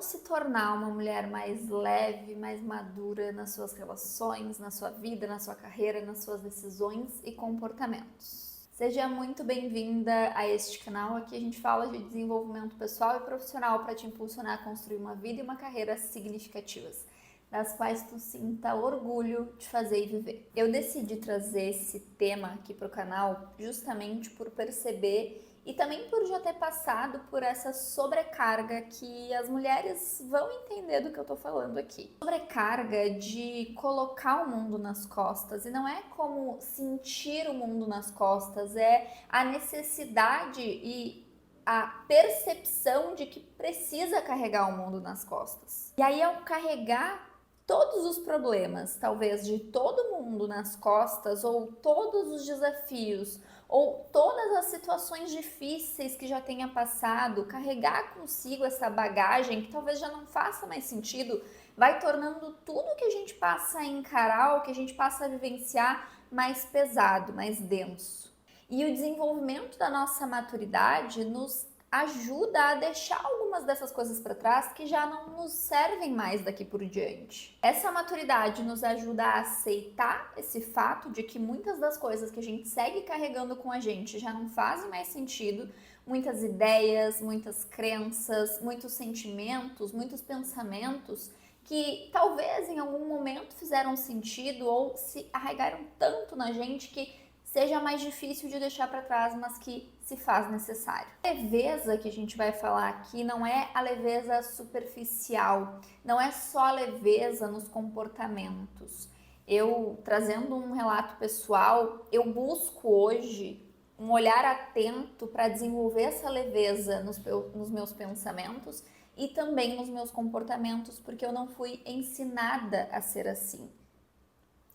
como se tornar uma mulher mais leve, mais madura nas suas relações, na sua vida, na sua carreira, nas suas decisões e comportamentos. Seja muito bem-vinda a este canal. Aqui a gente fala de desenvolvimento pessoal e profissional para te impulsionar a construir uma vida e uma carreira significativas, das quais tu sinta orgulho de fazer e viver. Eu decidi trazer esse tema aqui para o canal justamente por perceber e também por já ter passado por essa sobrecarga que as mulheres vão entender do que eu tô falando aqui. Sobrecarga de colocar o mundo nas costas, e não é como sentir o mundo nas costas, é a necessidade e a percepção de que precisa carregar o mundo nas costas. E aí, ao carregar todos os problemas, talvez de todo mundo nas costas, ou todos os desafios, ou todas as situações difíceis que já tenha passado, carregar consigo essa bagagem que talvez já não faça mais sentido, vai tornando tudo que a gente passa a encarar, o que a gente passa a vivenciar, mais pesado, mais denso. E o desenvolvimento da nossa maturidade nos ajuda a deixar algumas dessas coisas para trás que já não nos servem mais daqui por diante. Essa maturidade nos ajuda a aceitar esse fato de que muitas das coisas que a gente segue carregando com a gente já não fazem mais sentido, muitas ideias, muitas crenças, muitos sentimentos, muitos pensamentos que talvez em algum momento fizeram sentido ou se arraigaram tanto na gente que seja mais difícil de deixar para trás, mas que se faz necessário. A leveza que a gente vai falar aqui não é a leveza superficial, não é só a leveza nos comportamentos. Eu, trazendo um relato pessoal, eu busco hoje um olhar atento para desenvolver essa leveza nos meus pensamentos e também nos meus comportamentos, porque eu não fui ensinada a ser assim.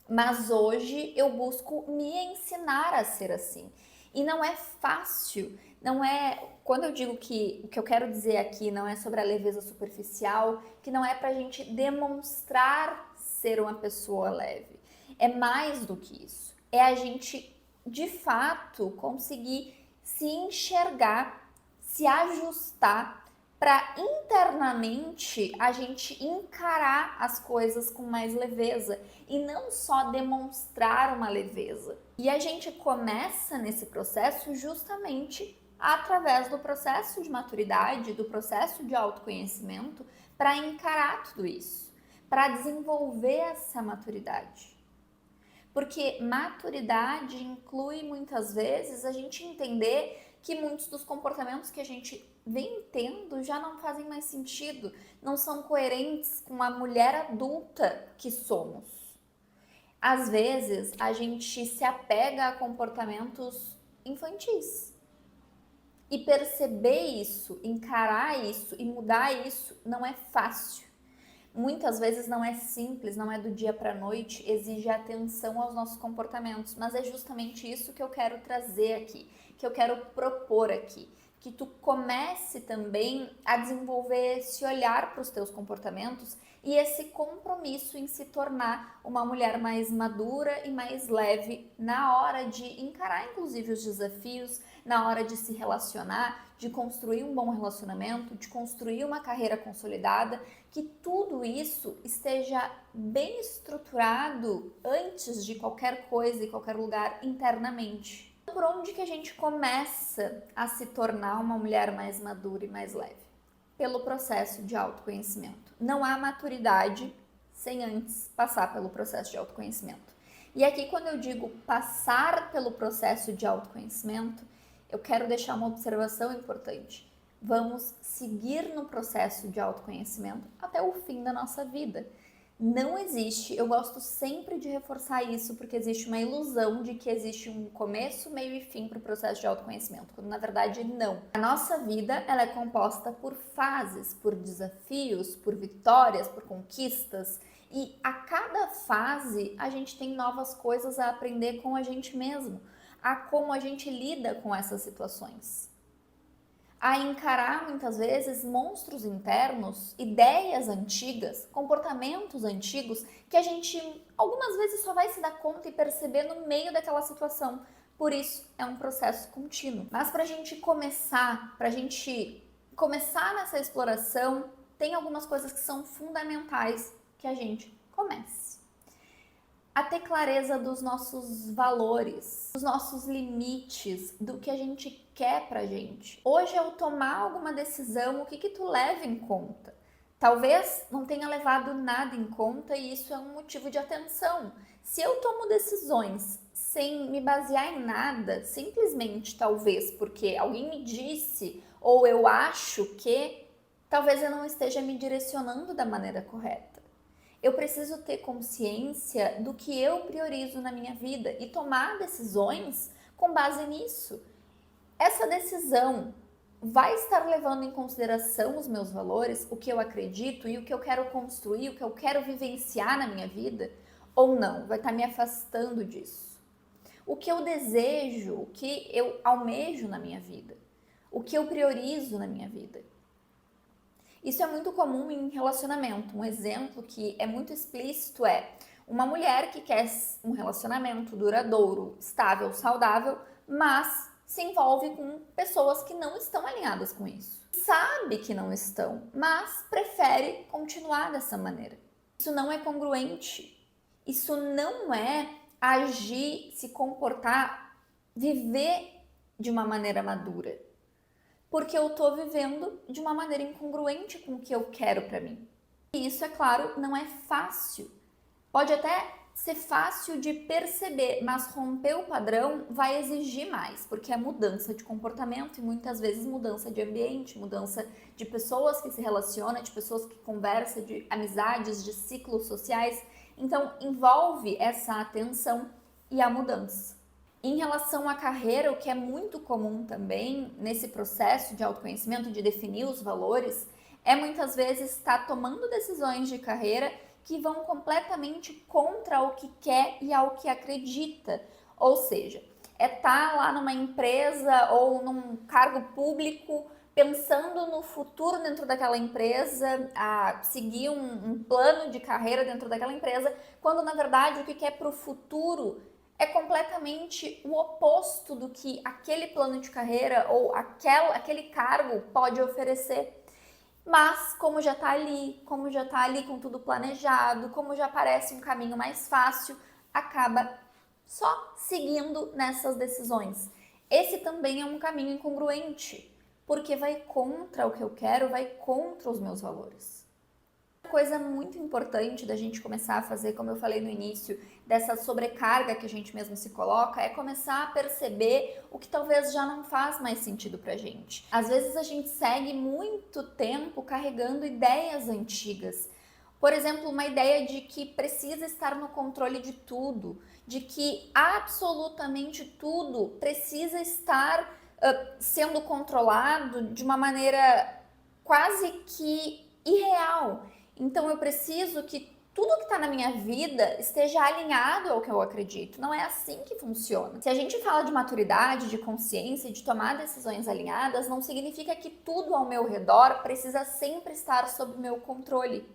Mas hoje eu busco me ensinar a ser assim. E não é fácil, não é... Quando eu digo que o que eu quero dizer aqui não é sobre a leveza superficial, que não é pra gente demonstrar ser uma pessoa leve. É mais do que isso. É a gente, de fato, conseguir se enxergar, se ajustar para internamente a gente encarar as coisas com mais leveza e não só demonstrar uma leveza. E a gente começa nesse processo justamente através do processo de maturidade, do processo de autoconhecimento, para encarar tudo isso, para desenvolver essa maturidade. Porque maturidade inclui muitas vezes a gente entender que muitos dos comportamentos que a gente vem tendo já não fazem mais sentido, não são coerentes com a mulher adulta que somos. Às vezes, a gente se apega a comportamentos infantis. E perceber isso, encarar isso e mudar isso não é fácil. Muitas vezes não é simples, não é do dia para a noite, exige atenção aos nossos comportamentos, mas é justamente isso que eu quero trazer aqui, que eu quero propor aqui, que tu comece também a desenvolver esse olhar para os teus comportamentos e esse compromisso em se tornar uma mulher mais madura e mais leve na hora de encarar inclusive os desafios, na hora de se relacionar, de construir um bom relacionamento, de construir uma carreira consolidada, que tudo isso esteja bem estruturado antes de qualquer coisa e qualquer lugar internamente. Por onde que a gente começa a se tornar uma mulher mais madura e mais leve? Pelo processo de autoconhecimento. Não há maturidade sem antes passar pelo processo de autoconhecimento. E aqui, quando eu digo passar pelo processo de autoconhecimento, eu quero deixar uma observação importante. Vamos seguir no processo de autoconhecimento até o fim da nossa vida. Não existe, eu gosto sempre de reforçar isso, porque existe uma ilusão de que existe um começo, meio e fim para o processo de autoconhecimento, quando na verdade não. A nossa vida, ela é composta por fases, por desafios, por vitórias, por conquistas, e a cada fase a gente tem novas coisas a aprender com a gente mesmo, a como a gente lida com essas situações. A encarar muitas vezes monstros internos, ideias antigas, comportamentos antigos que a gente algumas vezes só vai se dar conta e perceber no meio daquela situação. Por isso é um processo contínuo. Mas para a gente começar nessa exploração, tem algumas coisas que são fundamentais que a gente comece a ter clareza dos nossos valores, dos nossos limites, do que a gente quer pra gente. Hoje, ao tomar alguma decisão, o que tu leva em conta? Talvez não tenha levado nada em conta e isso é um motivo de atenção. Se eu tomo decisões sem me basear em nada, simplesmente talvez porque alguém me disse ou eu acho que, talvez eu não esteja me direcionando da maneira correta. Eu preciso ter consciência do que eu priorizo na minha vida e tomar decisões com base nisso. Essa decisão vai estar levando em consideração os meus valores, o que eu acredito e o que eu quero construir, o que eu quero vivenciar na minha vida, ou não? Vai estar me afastando disso. O que eu desejo, o que eu almejo na minha vida, o que eu priorizo na minha vida. Isso é muito comum em relacionamento. Um exemplo que é muito explícito é uma mulher que quer um relacionamento duradouro, estável, saudável, mas se envolve com pessoas que não estão alinhadas com isso. Sabe que não estão, mas prefere continuar dessa maneira. Isso não é congruente. Isso não é agir, se comportar, viver de uma maneira madura. Porque eu tô vivendo de uma maneira incongruente com o que eu quero pra mim. E isso, é claro, não é fácil. Pode até ser fácil de perceber, mas romper o padrão vai exigir mais, porque é mudança de comportamento e muitas vezes mudança de ambiente, mudança de pessoas que se relacionam, de pessoas que conversam, de amizades, de ciclos sociais. Então, envolve essa atenção e a mudança. Em relação à carreira, o que é muito comum também nesse processo de autoconhecimento, de definir os valores, é muitas vezes estar tomando decisões de carreira que vão completamente contra o que quer e ao que acredita. Ou seja, é estar lá numa empresa ou num cargo público pensando no futuro dentro daquela empresa, a seguir um plano de carreira dentro daquela empresa, quando na verdade o que quer para o futuro é completamente o oposto do que aquele plano de carreira ou aquele cargo pode oferecer. Mas como já tá ali com tudo planejado, como já parece um caminho mais fácil, acaba só seguindo nessas decisões. Esse também é um caminho incongruente, porque vai contra o que eu quero, vai contra os meus valores. Coisa muito importante da gente começar a fazer, como eu falei no início, dessa sobrecarga que a gente mesmo se coloca, é começar a perceber o que talvez já não faz mais sentido pra gente. Às vezes a gente segue muito tempo carregando ideias antigas. Por exemplo, uma ideia de que precisa estar no controle de tudo, de que absolutamente tudo precisa estar sendo controlado de uma maneira quase que irreal. Então eu preciso que tudo que está na minha vida esteja alinhado ao que eu acredito. Não é assim que funciona. Se a gente fala de maturidade, de consciência, de tomar decisões alinhadas, não significa que tudo ao meu redor precisa sempre estar sob o meu controle.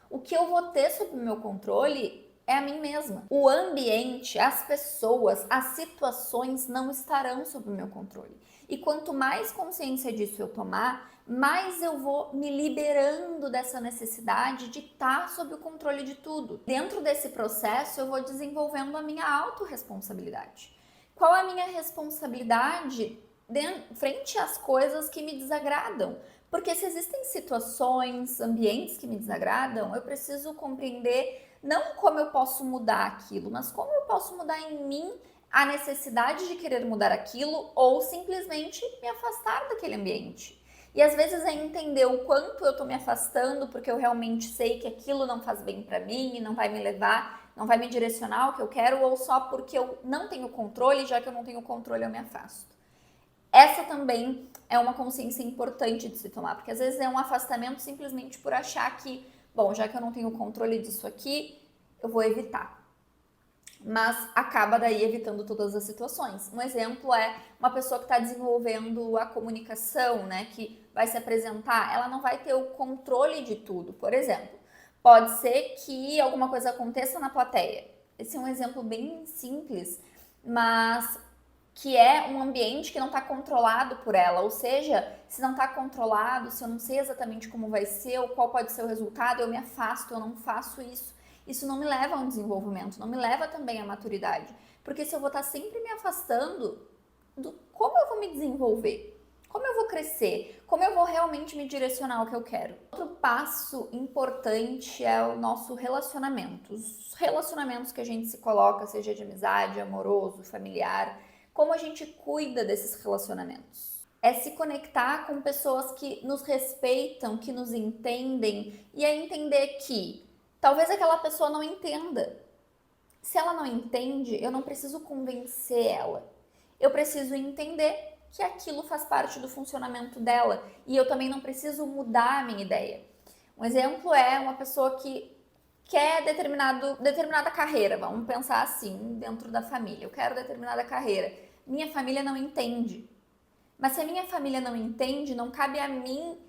O que eu vou ter sob o meu controle é a mim mesma. O ambiente, as pessoas, as situações não estarão sob o meu controle. E quanto mais consciência disso eu tomar, mais eu vou me liberando dessa necessidade de estar sob o controle de tudo. Dentro desse processo, eu vou desenvolvendo a minha autorresponsabilidade. Qual é a minha responsabilidade frente às coisas que me desagradam? Porque se existem situações, ambientes que me desagradam, eu preciso compreender não como eu posso mudar aquilo, mas como eu posso mudar em mim a necessidade de querer mudar aquilo ou simplesmente me afastar daquele ambiente. E às vezes é entender o quanto eu tô me afastando porque eu realmente sei que aquilo não faz bem para mim e não vai me levar, não vai me direcionar ao que eu quero, ou só porque eu não tenho controle, já que eu não tenho controle eu me afasto. Essa também é uma consciência importante de se tomar, porque às vezes é um afastamento simplesmente por achar que, bom, já que eu não tenho controle disso aqui, eu vou evitar. Mas acaba daí evitando todas as situações. Um exemplo é uma pessoa que está desenvolvendo a comunicação, né, que vai se apresentar, ela não vai ter o controle de tudo. Por exemplo, pode ser que alguma coisa aconteça na plateia. Esse é um exemplo bem simples, mas que é um ambiente que não está controlado por ela, ou seja, se não está controlado, se eu não sei exatamente como vai ser ou qual pode ser o resultado, eu me afasto, eu não faço isso. Isso não me leva a um desenvolvimento, não me leva também à maturidade, porque se eu vou estar sempre me afastando como eu vou me desenvolver, como eu vou crescer, como eu vou realmente me direcionar ao que eu quero. Outro passo importante é o nosso relacionamento, os relacionamentos que a gente se coloca, seja de amizade, amoroso, familiar, como a gente cuida desses relacionamentos. É se conectar com pessoas que nos respeitam, que nos entendem e é entender que talvez aquela pessoa não entenda. Se ela não entende, eu não preciso convencer ela. Eu preciso entender que aquilo faz parte do funcionamento dela e eu também não preciso mudar a minha ideia. Um exemplo é uma pessoa que quer determinada carreira, vamos pensar assim, dentro da família. Eu quero determinada carreira. Minha família não entende. Mas se a minha família não entende, não cabe a mim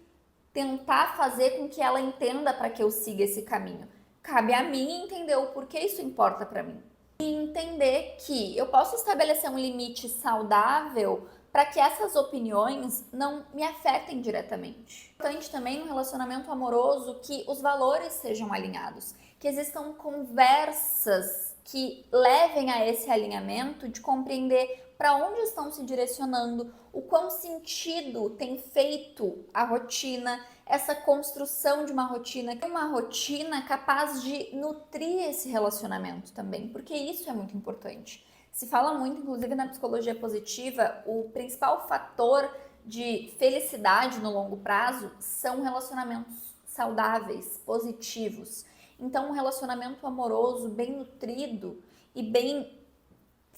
tentar fazer com que ela entenda para que eu siga esse caminho. Cabe a mim entender o porquê isso importa para mim. E entender que eu posso estabelecer um limite saudável para que essas opiniões não me afetem diretamente. É importante também no relacionamento amoroso que os valores sejam alinhados, que existam conversas que levem a esse alinhamento de compreender para onde estão se direcionando, o quão sentido tem feito a rotina, essa construção de uma rotina capaz de nutrir esse relacionamento também, porque isso é muito importante. Se fala muito, inclusive na psicologia positiva, o principal fator de felicidade no longo prazo são relacionamentos saudáveis, positivos. Então, um relacionamento amoroso bem nutrido e bem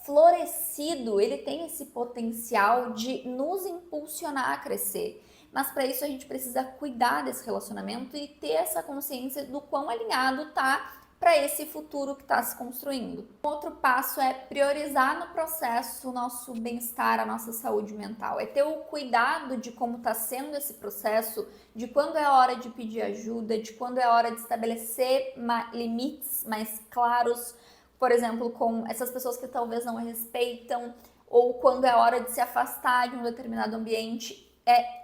florescido, ele tem esse potencial de nos impulsionar a crescer. Mas para isso a gente precisa cuidar desse relacionamento e ter essa consciência do quão alinhado tá para esse futuro que está se construindo. Outro passo é priorizar no processo o nosso bem-estar, a nossa saúde mental. É ter o cuidado de como está sendo esse processo, de quando é a hora de pedir ajuda, de quando é a hora de estabelecer limites mais claros, por exemplo, com essas pessoas que talvez não respeitam, ou quando é hora de se afastar de um determinado ambiente.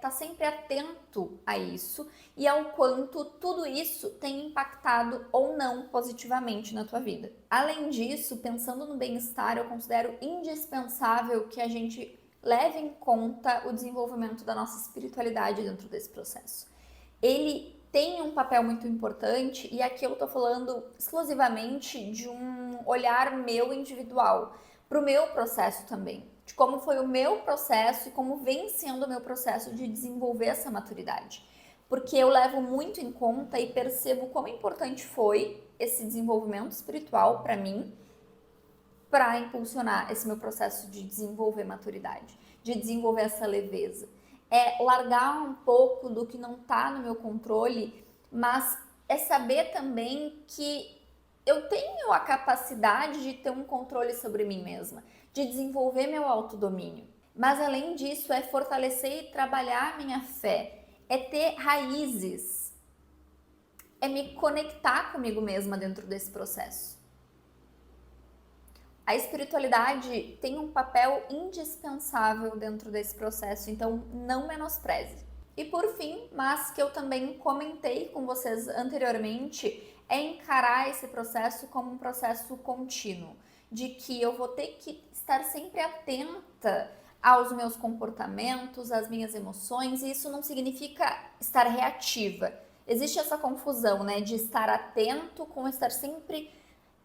Tá sempre atento a isso e ao quanto tudo isso tem impactado ou não positivamente na tua vida. Além disso, pensando no bem-estar, eu considero indispensável que a gente leve em conta o desenvolvimento da nossa espiritualidade dentro desse processo. Ele tem um papel muito importante e aqui eu tô falando exclusivamente de um olhar meu individual, para o meu processo também, de como foi o meu processo e como vem sendo o meu processo de desenvolver essa maturidade. Porque eu levo muito em conta e percebo quão importante foi esse desenvolvimento espiritual para mim, para impulsionar esse meu processo de desenvolver maturidade, de desenvolver essa leveza. É largar um pouco do que não está no meu controle, mas é saber também que eu tenho a capacidade de ter um controle sobre mim mesma, de desenvolver meu autodomínio. Mas além disso, é fortalecer e trabalhar a minha fé, é ter raízes, é me conectar comigo mesma dentro desse processo. A espiritualidade tem um papel indispensável dentro desse processo, então não menospreze. E por fim, mas que eu também comentei com vocês anteriormente, é encarar esse processo como um processo contínuo, de que eu vou ter que estar sempre atenta aos meus comportamentos, às minhas emoções, e isso não significa estar reativa. Existe essa confusão, né, de estar atento com estar sempre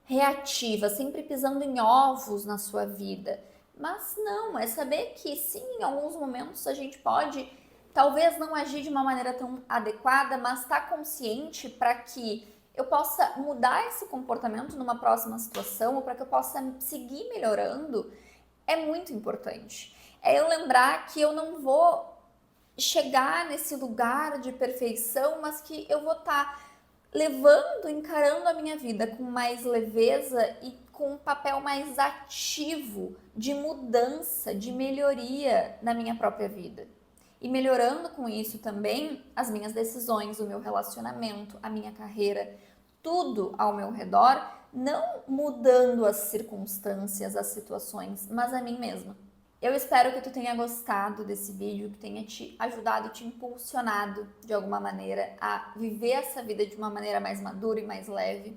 reativa, sempre pisando em ovos na sua vida. Mas não, é saber que sim, em alguns momentos a gente pode talvez não agir de uma maneira tão adequada, mas estar consciente para que eu possa mudar esse comportamento numa próxima situação ou para que eu possa seguir melhorando, é muito importante. É eu lembrar que eu não vou chegar nesse lugar de perfeição, mas que eu vou estar levando, encarando a minha vida com mais leveza e com um papel mais ativo de mudança, de melhoria na minha própria vida. E melhorando com isso também as minhas decisões, o meu relacionamento, a minha carreira, tudo ao meu redor, não mudando as circunstâncias, as situações, mas a mim mesma. Eu espero que tu tenha gostado desse vídeo, que tenha te ajudado, te impulsionado de alguma maneira a viver essa vida de uma maneira mais madura e mais leve.